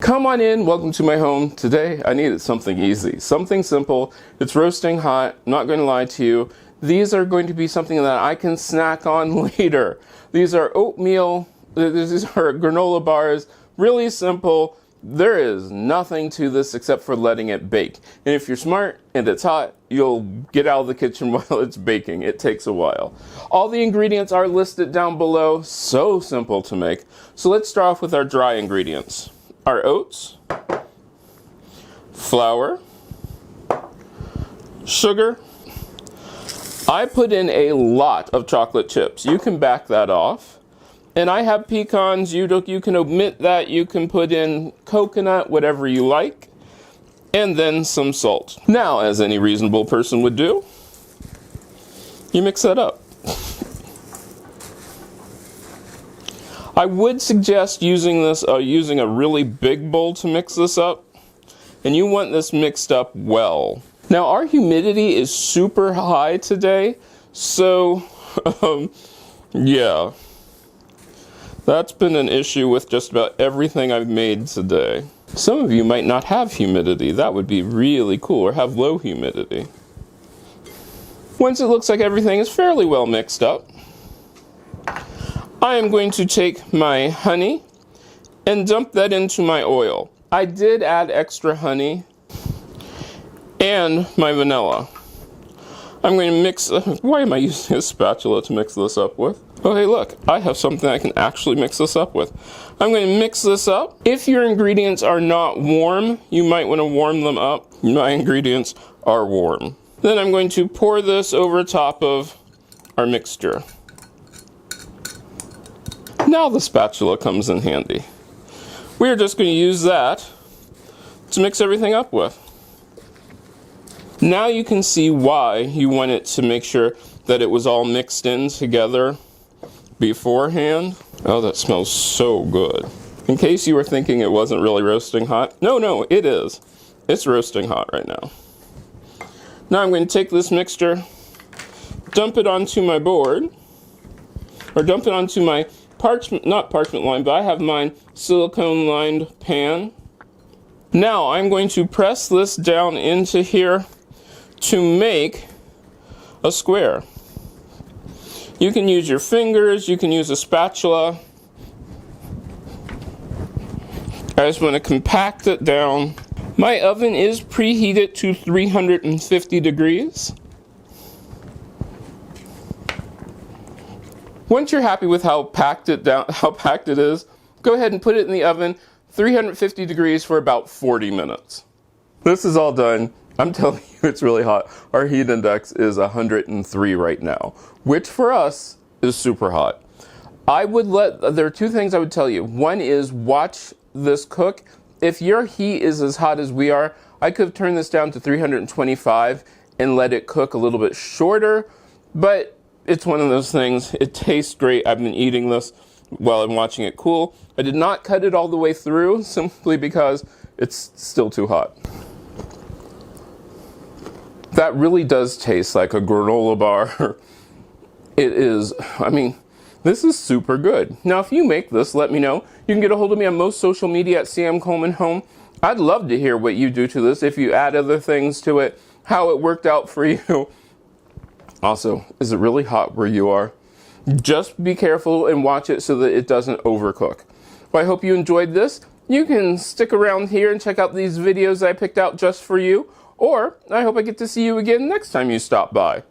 Come on in, welcome to my home. Today I needed something easy, something simple. It's roasting hot, not going to lie to you. These are going to be something that I can snack on later. These are oatmeal, these are granola bars, really simple. There is nothing to this except for letting it bake. And if you're smart and it's hot, you'll get out of the kitchen while it's baking. It takes a while. All the ingredients are listed down below, so simple to make. So let's start off with our dry ingredients. Our oats, flour, sugar. I put in a lot of chocolate chips. You can back that off. And I have pecans. You can omit that. You can put in coconut, whatever you like. And then some salt. Now, as any reasonable person would do, you mix that up. I would suggest using a really big bowl to mix this up, and you want this mixed up well. Now our humidity is super high today, so yeah, that's been an issue with just about everything I've made today. Some of you might not have humidity. That would be really cool, or have low humidity. Once it looks like everything is fairly well mixed up, I am going to take my honey and dump that into my oil. I did add extra honey and my vanilla. I'm going to mix, why am I using a spatula to mix this up with? Oh hey look, I have something I can actually mix this up with. I'm going to mix this up. If your ingredients are not warm, you might want to warm them up. My ingredients are warm. Then I'm going to pour this over top of our mixture. Now the spatula comes in handy. We're just going to use that to mix everything up with. Now you can see why you wanted to make sure that it was all mixed in together beforehand. Oh, that smells so good. In case you were thinking it wasn't really roasting hot, no, it is. It's roasting hot right now. Now I'm going to take this mixture, dump it onto my board, or dump it onto my not parchment lined, but I have mine silicone lined pan. Now I'm going to press this down into here to make a square. You can use your fingers, you can use a spatula. I just want to compact it down. My oven is preheated to 350 degrees. Once you're happy with how packed it is, go ahead and put it in the oven, 350 degrees for about 40 minutes. This is all done. I'm telling you, it's really hot. Our heat index is 103 right now, which for us is super hot. There are two things I would tell you. One is watch this cook. If your heat is as hot as we are, I could have turned this down to 325 and let it cook a little bit shorter, but it's one of those things. It tastes great. I've been eating this while I'm watching it cool. I did not cut it all the way through simply because it's still too hot. That really does taste like a granola bar. It is, this is super good. Now, if you make this, let me know. You can get a hold of me on most social media at Coleman Home. I'd love to hear what you do to this, if you add other things to it, how it worked out for you. Also, is it really hot where you are? Just be careful and watch it so that it doesn't overcook. Well, I hope you enjoyed this. You can stick around here and check out these videos I picked out just for you, or I hope I get to see you again next time you stop by.